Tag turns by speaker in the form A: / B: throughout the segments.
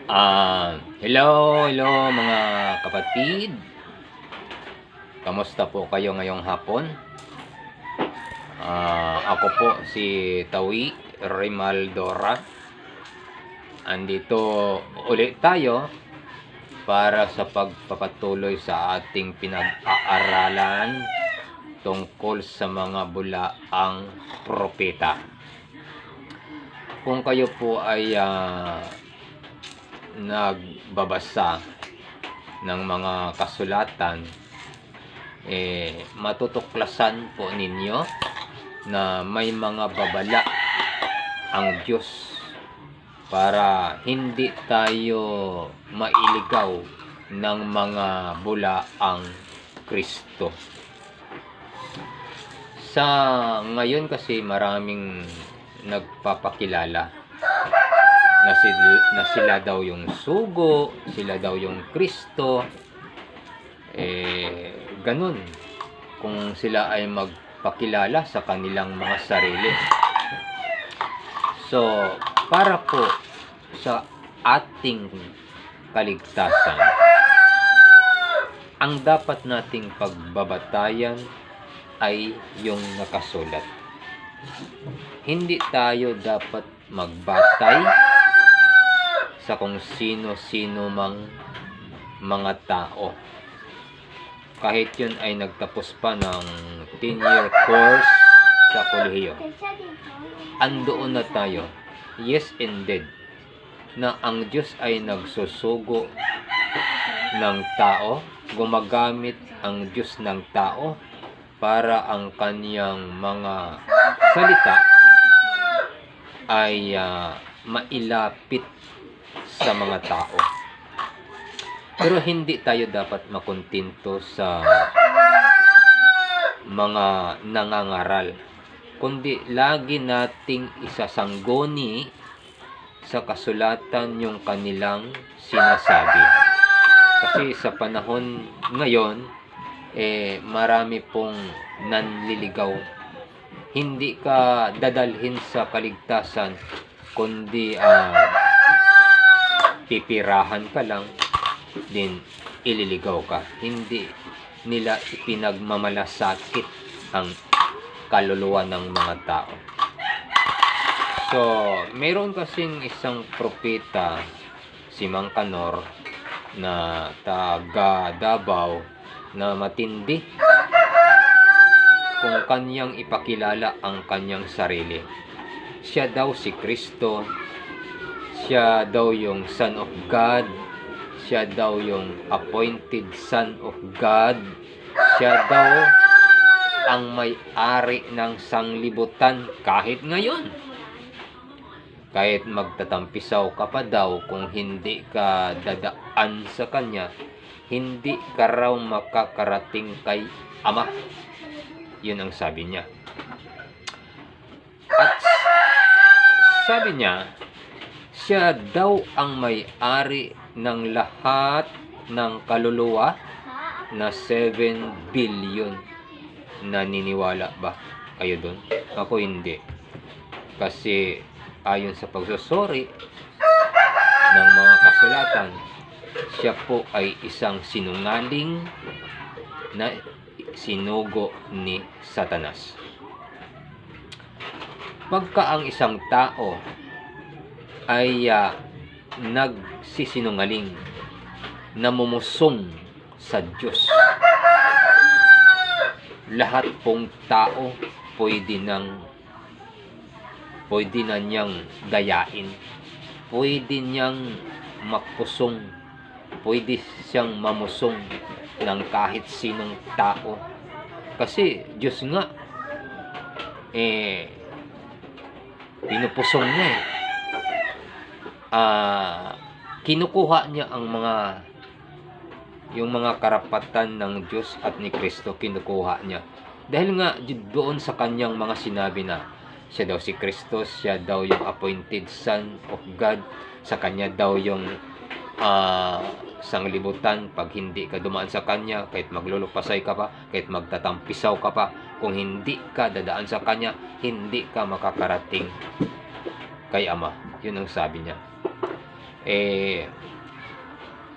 A: Hello mga kapatid. Kamusta po kayo ngayong hapon? Ako po si Tawi Rimaldora. Andito ulit tayo para sa pagpapatuloy sa ating pinag-aaralan tungkol sa mga bulaang propeta. Kung kayo po ay nagbabasa ng mga kasulatan, matutuklasan po ninyo na may mga babala ang Diyos para hindi tayo mailigaw ng mga bulaang Kristo. Sa ngayon kasi maraming nagpapakilala na sila daw yung sugo, sila daw yung Kristo. Ganun kung sila ay magpakilala sa kanilang mga sarili. So, para po sa ating kaligtasan, ang dapat nating pagbabatayan ay yung nakasulat. Hindi tayo dapat magbatay sa kung sino-sino mang mga tao. Kahit yun ay nagtapos pa ng 10-year course sa kolehiyo. Andoon na tayo, yes indeed, na ang Diyos ay nagsusugo ng tao, gumagamit ang Diyos ng tao para ang kanyang mga salita ay mailapit sa mga tao. Pero hindi tayo dapat makontento sa mga nangangaral, kundi lagi nating isasangguni sa kasulatan yung kanilang sinasabi. Kasi sa panahon ngayon, marami pong nanliligaw. Hindi ka dadalhin sa kaligtasan, kundi pipirahan ka lang, din ililigaw ka. Hindi nila ipinagmamalasakit ang kaluluwa ng mga tao. So, mayroon kasing isang propeta, si Mang Kanor, na taga Davao, na matindi kung kanyang ipakilala ang kanyang sarili. Siya daw si Kristo, siya daw yung Son of God, siya daw yung appointed Son of God, siya daw ang may-ari ng sanglibutan kahit ngayon. Kahit magtatampisaw ka pa daw, kung hindi ka dadaan sa kanya, hindi ka raw makakarating kay Ama. Yun ang sabi niya. At sabi niya, siya daw ang may-ari ng lahat ng kaluluwa na 7 billion. Naniniwala ba kayo doon? Ako hindi. Kasi ayon sa pagsusuri ng mga kasulatan, siya po ay isang sinungaling na sinugo ni Satanas. Pagka ang isang tao ay nagsisinungaling, namumusong sa Diyos, lahat pong tao pwede na niyang dayain, pwede niyang magpusong, pwede siyang mamusong ng kahit sinong tao. Kasi Diyos nga pinupusong niya kinukuha niya ang yung mga karapatan ng Diyos at ni Kristo, kinukuha niya. Dahil nga doon sa kanyang mga sinabi na siya daw si Kristo, siya daw yung appointed Son of God, sa kanya daw yung sanglibutan. Pag hindi ka dumaan sa kanya, kahit maglulupasay ka pa, kahit magtatampisaw ka pa, kung hindi ka dadaan sa kanya, hindi ka makakarating kay Ama. Yun ang sabi niya.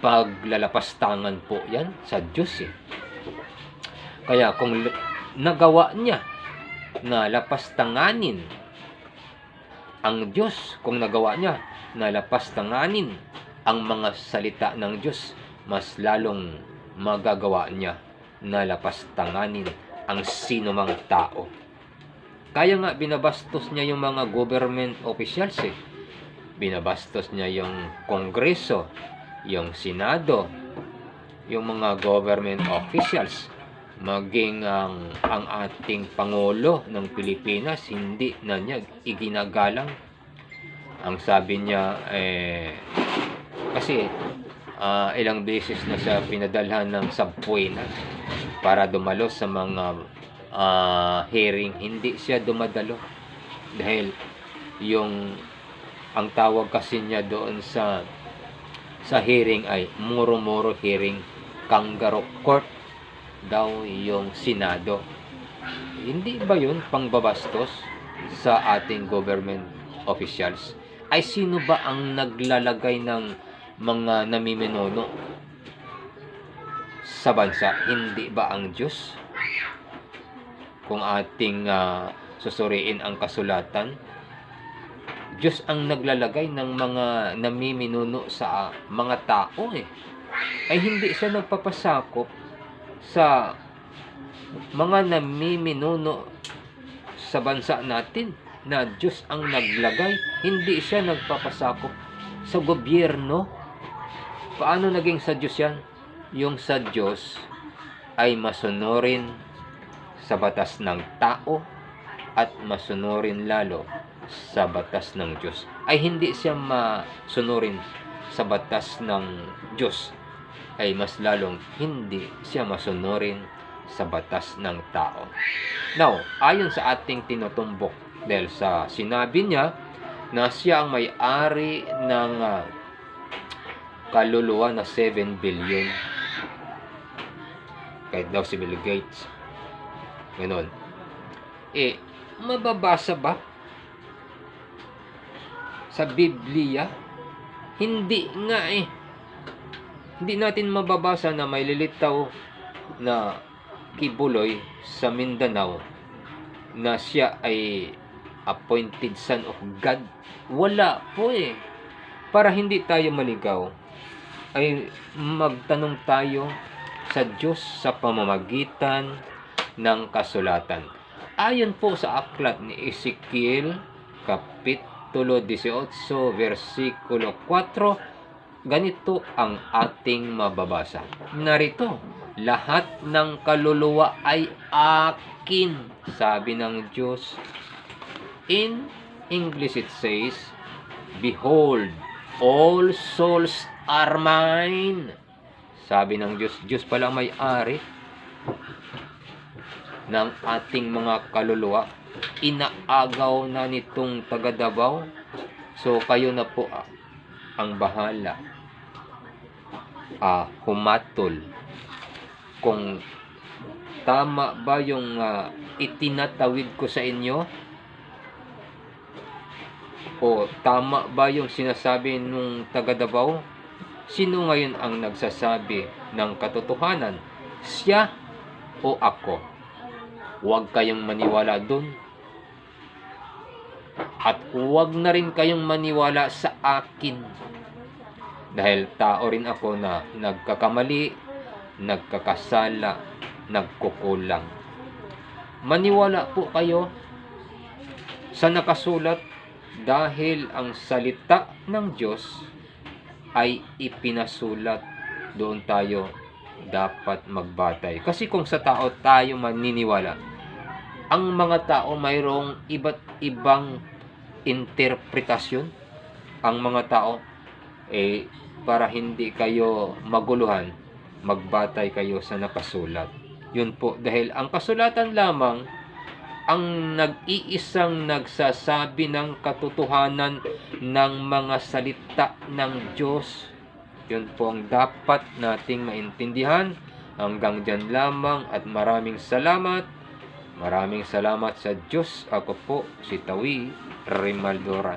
A: paglalapastangan po yan sa Diyos eh. Kaya kung nagawa niya na lapastanganin ang Diyos, kung nagawa niya na lapastanganin ang mga salita ng Diyos, mas lalong magagawa niya na lapastanganin ang sino mang tao. Kaya nga binabastos niya yung mga government officials eh. Binabastos niya yung Kongreso, yung Senado, yung mga government officials, maging ang ating Pangulo ng Pilipinas, hindi na niya iginagalang. Ang sabi niya, kasi ilang beses na siya pinadalhan ng subway na para dumalo sa mga hearing, hindi siya dumadalo. Dahil ang tawag kasi niya doon sa hearing ay muro-muro hearing, kangaroo court daw yung Senado. Hindi ba yun pangbabastos sa ating government officials? Ay sino ba ang naglalagay ng mga namiminuno sa bansa? Hindi ba ang Diyos? Kung ating susuriin ang kasulatan, Diyos ang naglalagay ng mga namiminuno sa mga tao eh. Ay hindi siya nagpapasakop sa mga namiminuno sa bansa natin na Diyos ang naglagay. Hindi siya nagpapasakop sa gobyerno. Paano naging sa Diyos yan? Yung sa Diyos ay masunurin sa batas ng tao at masunurin lalo sa batas ng Diyos. Ay hindi siya masunurin sa batas ng Diyos, ay mas lalong hindi siya masunurin sa batas ng tao. Now, ayon sa ating tinutumbok, dahil sa sinabi niya na siya ang may-ari ng kaluluwa na 7 billion. Kahit daw si Bill Gates. Ganon. Mababasa ba sa Biblia? Hindi nga eh. Hindi natin mababasa na may lilitaw na kibuloy sa Mindanao na siya ay appointed son of God. Wala po eh. Para hindi tayo maligaw, ay magtanong tayo sa Diyos sa pamamagitan ng kasulatan. Ayon po sa aklat ni Ezekiel, Kapitulo 18, versikulo 4, ganito ang ating mababasa. Narito, lahat ng kaluluwa ay akin, sabi ng Diyos. In English it says, behold, all souls are mine. Sabi ng Diyos, Diyos pala may-ari ng ating mga kaluluwa. Inaagaw na nitong taga Davao. So kayo na po ang bahala. Humatol. Kung tama ba yung itinatawid ko sa inyo? O tama ba yung sinasabi nung taga Davao? Sino ngayon ang nagsasabi ng katotohanan? Siya o ako? Huwag kayong maniwala dun. At huwag na rin kayong maniwala sa akin. Dahil tao rin ako na nagkakamali, nagkakasala, nagkukulang. Maniwala po kayo sa nakasulat, dahil ang salita ng Diyos ay ipinasulat. Doon tayo dapat magbatay. Kasi kung sa tao tayo maniniwala, ang mga tao mayroong iba't ibang interpretasyon. Ang mga tao, para hindi kayo maguluhan, magbatay kayo sa nakasulat. Yun po, dahil ang kasulatan lamang ang nag-iisang nagsasabi ng katotohanan ng mga salita ng Diyos. Yun po ang dapat nating maintindihan. Hanggang dyan lamang at maraming salamat. Maraming salamat sa Diyos. Ako po si Tawi Rimaldora.